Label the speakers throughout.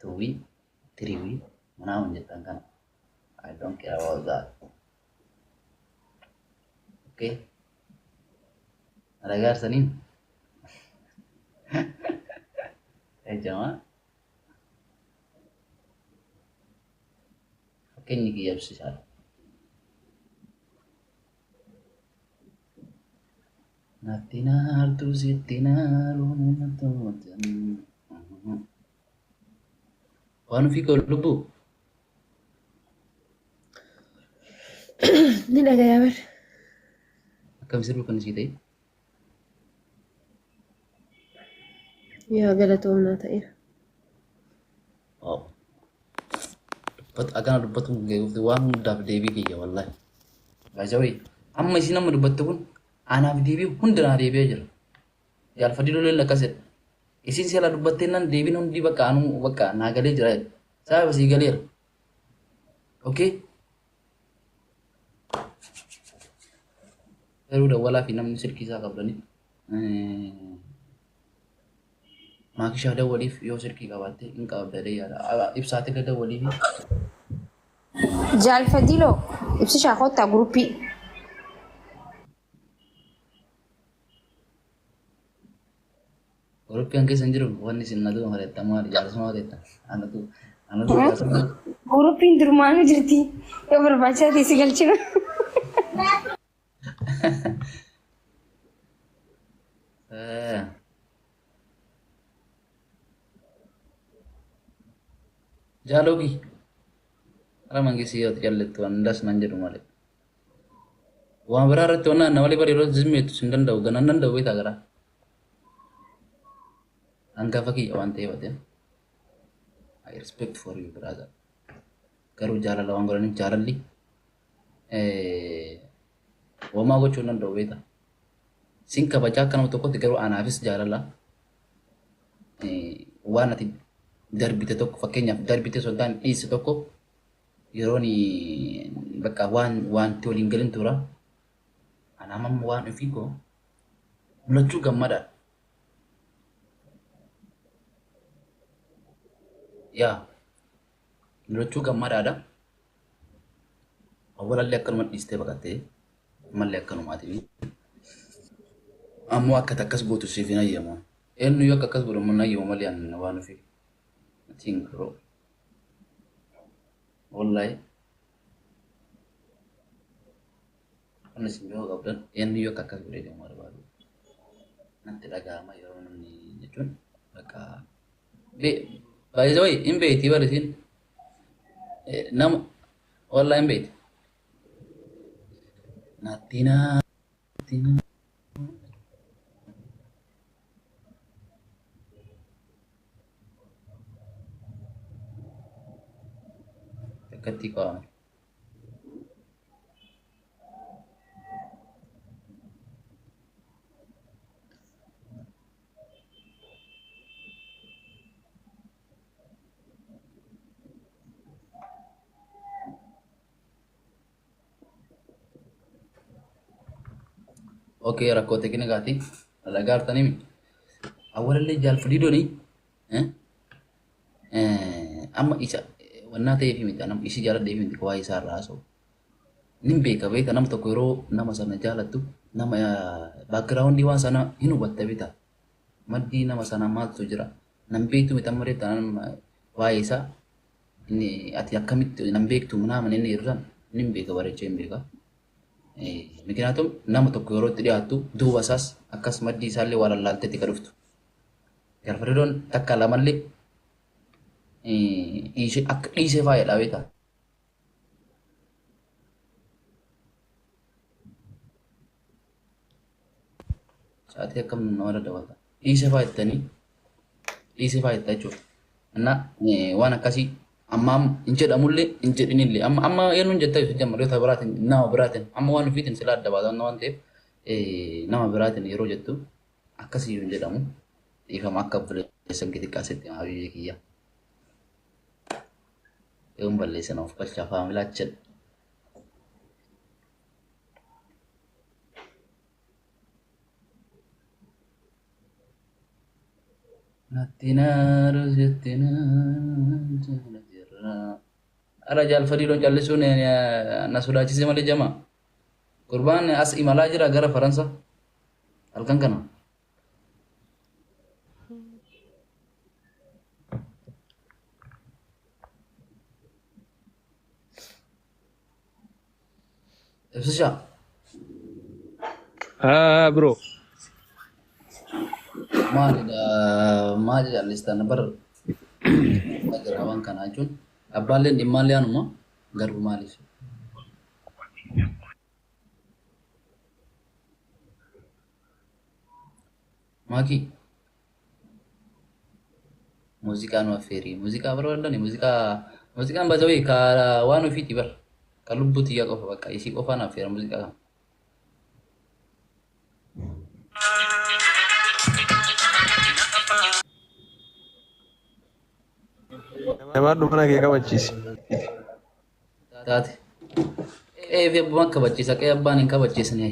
Speaker 1: 2 week, 3 week, mana menjelaskan kan? I don't care about that. Okay, ada garsanin. Jamaah, okay ni kiyab sih. Natinar tu sitinar unatotan. Wanu fi ko lubu.
Speaker 2: Ini dah gaya ber.
Speaker 1: Akkam sirbu kan sitai.
Speaker 2: Ya galatoomna ta'eera.
Speaker 1: Oh. But akan dubbatu geewufti waan hundaaf deebii kiyya wallahi. Gaajawee amma isin amma dubbattu kun anaaf deebii hundanaa deebi'ee jira. Jaalfadii loleen akkasidha. Isin si'ala dubbattee nan deebiin hundi bakka anuu bakka naa galee jira. Sababa sii galeera. Okay? Garuu dawwalaa fi namni silkii isaa qabdanii maakishaa dawwaliif yoo silkii qabaatte hin qabdadee yaada. Ibsaatillee dawwaliifi.
Speaker 2: Jaalfadilo ibsi shaakottaa guruppii.
Speaker 1: European keessa hin jiru wanni isin natu mareetta maali jaalasuma mareetta anatu jaalasuma.
Speaker 2: Guruppiin durmaanuu jirti. Yoo barbaachisaa ta'e si galchina. Jaalogi ara mangisi yoo jallettu andas nan jedhu malee. Waan biraa irratti waan na malee bari yeroo zimmeetu sin danda'u ganan danda'u beektaa garaa. Hangafa kiyya waan ta'eef ati I respect for you brother. Garuu jaalala waan godhaniif jaalalli homaa gochuu danda'u beektaa. Sin kabajaa akka nama tokkotti garuu anaafis jaalala waan ati darbite tokko fakkeenyaaf darbite soddaan dhiise tokko yeroon bakka wanti waliin galin tura anamam waan ofii koo mul'achuu gammadaadha. Yaa mul'achuu gammadaadha. Awwaalallee akkanuma dhiistee baqattee mallee akkanumaati. Ammoo akka takkas gootu siif hin ayyamu. Eenyu yoo akka akkas godhamu hin ayyamu malee ani waan ofii. Think bro. Wallahi. Kan isin yoo qabdan eenyu yoo akka akkas godhamu barbaadu. Nanti dhaga'ama yeroo namni jechuun bakka by the way hin beekti barisin nama wallahi hin beekti. Natina. Ketika oke rakkoo tekina gaati alagartanii awwalallee jaalfadii doni amma isa wanna ta'eef miti nam isi jaaladheef miti waa isaa irraa haasa'u nin beeka beeka nama tokko yeroo nama sana jaalattu nama backgroundii waan sana hin hubatta bita maddii nama sana maaltu jira nam beektu miti amma reetta waa isaa inni ati akkamitti nam beektu nama inni yeroo san nin beeka bareechee hin beeka. Mikiraatum nama tokko yeroo itti dhiyaattu duuba isaas akkas maddii isaallee waa lallaalteetti ka dhuftu. Jaalfadhiidoon takka lamallee akka dhiisee faayedha beektaa. Sa'aatii akkam nama daddabalta. Dhiisee faayettanii dhiisee faayetta jechuudha. Innaa waan akkasii amma hin jedhamullee hin jedhinillee amma eenyuun jettaa ibsa jammarroota biraatiin nama biraatiin amma waan ofiitiin sila adda baasan waan ta'eef nama biraatiin yeroo jettu akkasii hin jedhamu dhiifama akka buleessan xixiqqaasetti habiibee kiyya. Yoon balleessan of galchaa faamilaa jedha. Nattinaaru jettinaa. Ara jaal fadii don callisuun na sodaachise malee jama. Gurbaan as imalaa jira gara Faransa halkan kana. Ibsishaa
Speaker 3: Bro.
Speaker 2: maal callistan bar jira waan kanaa jechuun abbaalleen dhimmaallee anuma garuu maaliif? Maakii muuziqaa nu affeerii muuziqaa barbaadani muuziqaan bazawee ka waan ofiiti bar ka lubbuu tiyya qofa bakka isii qofaan affeera muuziqaa kana.
Speaker 3: Namaadhu mana kee kabachiisi.
Speaker 2: Taate fi abbaan kabachiisa qe'ee abbaan hin kabachiisne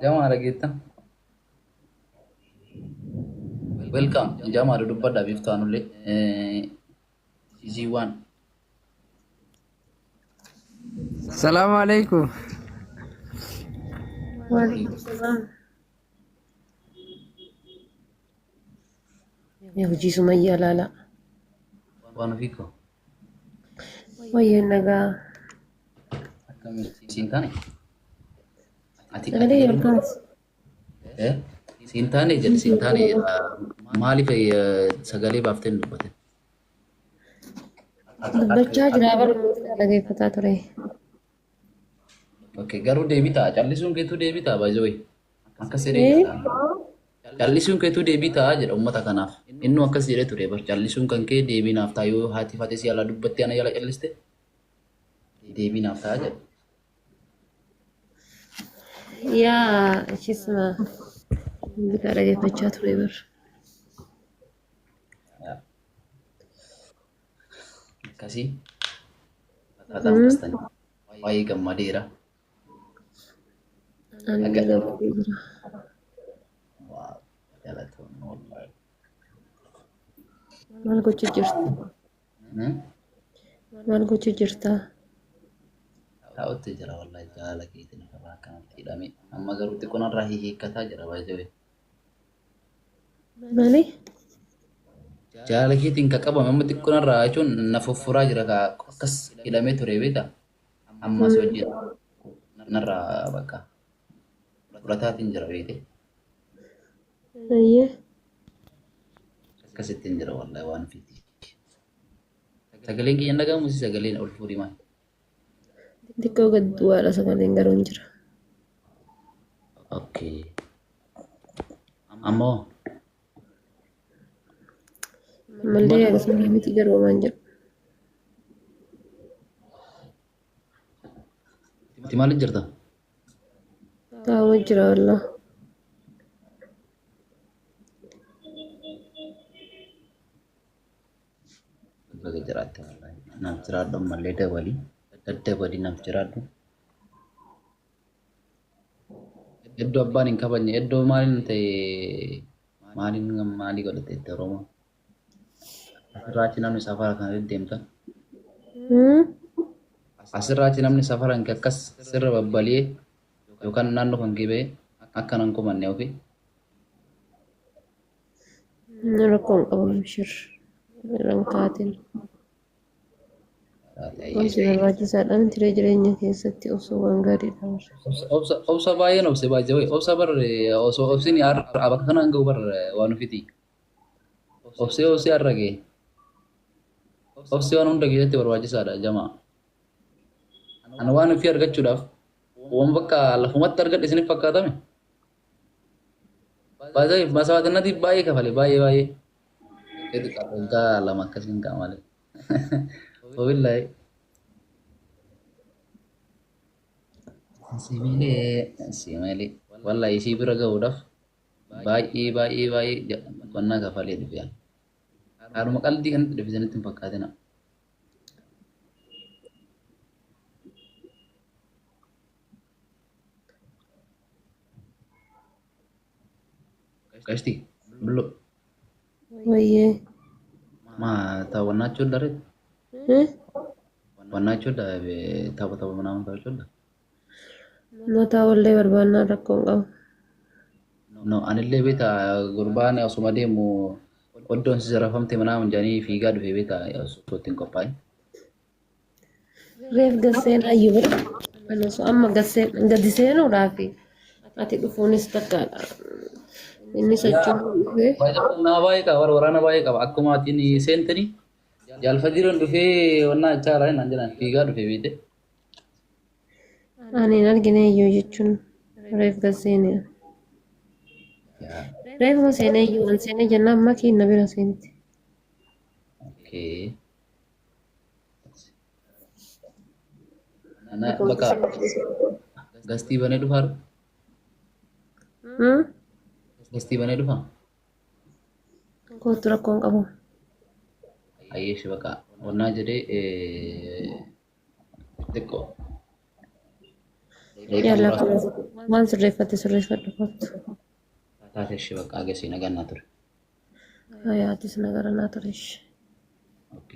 Speaker 2: jamaa dhageettan welcome jamaa dubbadhaa biiftaanullee season 1
Speaker 4: السلام عليكم.
Speaker 5: وعليكم السلام. يا وجي سمية لا
Speaker 2: waan ofiiko
Speaker 5: ويا النجا
Speaker 2: siin taane ati
Speaker 5: سجلي الكاس
Speaker 2: siin taane jedhe siin taane maaliif sagalee baaftee hin dubbatin?
Speaker 5: دبتشا جرابر موسيقى لقي فتا تري
Speaker 2: Okay, garuu deebii ta'a. Callisuun keetuu deebii ta'a baay'ee. Akkas jedhee callisuun keetuu deebii ta'a jedha uummata kanaaf. Inni akkas jedhee ture bar callisuun kan kee deebii naaf ta'a yoo haati fatee si yaalaa dubbatti ana yala calliste deebii naaf ta'a jedha.
Speaker 5: يا شو اسمه موسيقى لقي فتا تري بر
Speaker 2: Akkasii akkaataan fastanii waa'ee gammadeera.
Speaker 5: أنا اللي قبل
Speaker 2: Waa jaalatoonni wallahi.
Speaker 5: ما لقوا جرتا ما لقوا جرتا
Speaker 2: Taa'utti jira wallahi jaala keetiin irraa kanatti hidhame. Amma garuu xiqqoonarraa hiikkataa jira baay'ee.
Speaker 5: مالي
Speaker 2: Jaala keetiin ka qabame amma xiqqoonarraa jechuun na fuffuraa jira ka akkas hidhamee ture beektaa? Ammas wajjin narraa bakka fudhataatiin jira beekte.
Speaker 5: أيه
Speaker 2: Akkasittiin jira wallahi waan fiti. Sagaleen kiyya hin dhagahamu si sagaleen ol fuudhi maal?
Speaker 5: ديكو قد ولا سكالين قرون جرا
Speaker 2: Okay. Ammoo
Speaker 5: مالي يا قسم رحمي تجر ومانجر
Speaker 2: itti maaliif jirta?
Speaker 5: تاو جرا والله
Speaker 2: Baga jiraatti wallahi. Naaf jiraadhu ammallee dabalii. Daddabalii naaf jiraadhu. Iddoo abbaan hin kabajne iddoo maaliin ta'e maalii godhate itti Oromoo? Asirraachi namni safara kana deddeemta. Asirraachi namni safaran akkas sirra babbalee yookaan naannoo kan gibee akka nan kumanne ofii.
Speaker 5: نركون قبل مشر رنكاتين Wanti barbaachisaadha miti jireenya keessatti osoo waan gaarii dha.
Speaker 2: Obsa baay'een obse baay'ee obsa bar osoo obsiin bakka kanaan gahu bar waan ofiti. Obsee har'a ga'e. Obsee waan hunda keessatti barbaachisaadha jamaa. Ana waan ofii argachuudhaaf waan bakka lafumatti argadhe isiniif fakkaatame. Baay'ee masaawaatinnatiif baay'ee kafale baay'ee. Keetu waggaa lama akkasiin ka'a malee. Wabillahi. Simele. Wallahi isii bira gahuudhaaf baay'ee qonnaa kafalee dhufe. Haadhuma qalbii kan dhufe sanitti hin fakkaatina. Kasti belum.
Speaker 5: Wayyee.
Speaker 2: Taawwannaa jechuudha reet.
Speaker 5: Eh?
Speaker 2: Wannaa jechuudha tapha manaa ta'uu jechuudha.
Speaker 5: Mataa wallee barbaannaa rakkoon qabu.
Speaker 2: No, anillee beeta gurbaan osuma deemu oddoon si zarafamte manaa hunjaanii fiigaa dhufee beeta osoo ittiin qophaa'e.
Speaker 5: Reef gasseen hayyuu bira. Anas amma gasseen gadi seenuudhaaf ati dhufuunis takkaadha. Inni socho'uu dhufee.
Speaker 2: Nama baay'ee qaba waraana baay'ee qaba akkuma atiin seentanii jaalfadiroon dhufee wannaa achaaraa naan jedhan fiigaa dhufee beete.
Speaker 5: Ani hin argine iyyuu jechuun reef gasseenidha. Reefuma seenee iyyuu an seenee jennaan makiin na bira seenti.
Speaker 2: Okay. Bakka gastii banee dhufaaru. Gastii banee dhufaa.
Speaker 5: Kootu rakkoon qabu.
Speaker 2: Ayyeeshi bakka wannaa jedhee xiqqoo.
Speaker 5: Yalla waan sirreeffate sirreeffadhu kottu.
Speaker 2: Taateeshi bakka agarsiina gannaa ture.
Speaker 5: Hayaatis nagara naa turesh.
Speaker 2: Okay.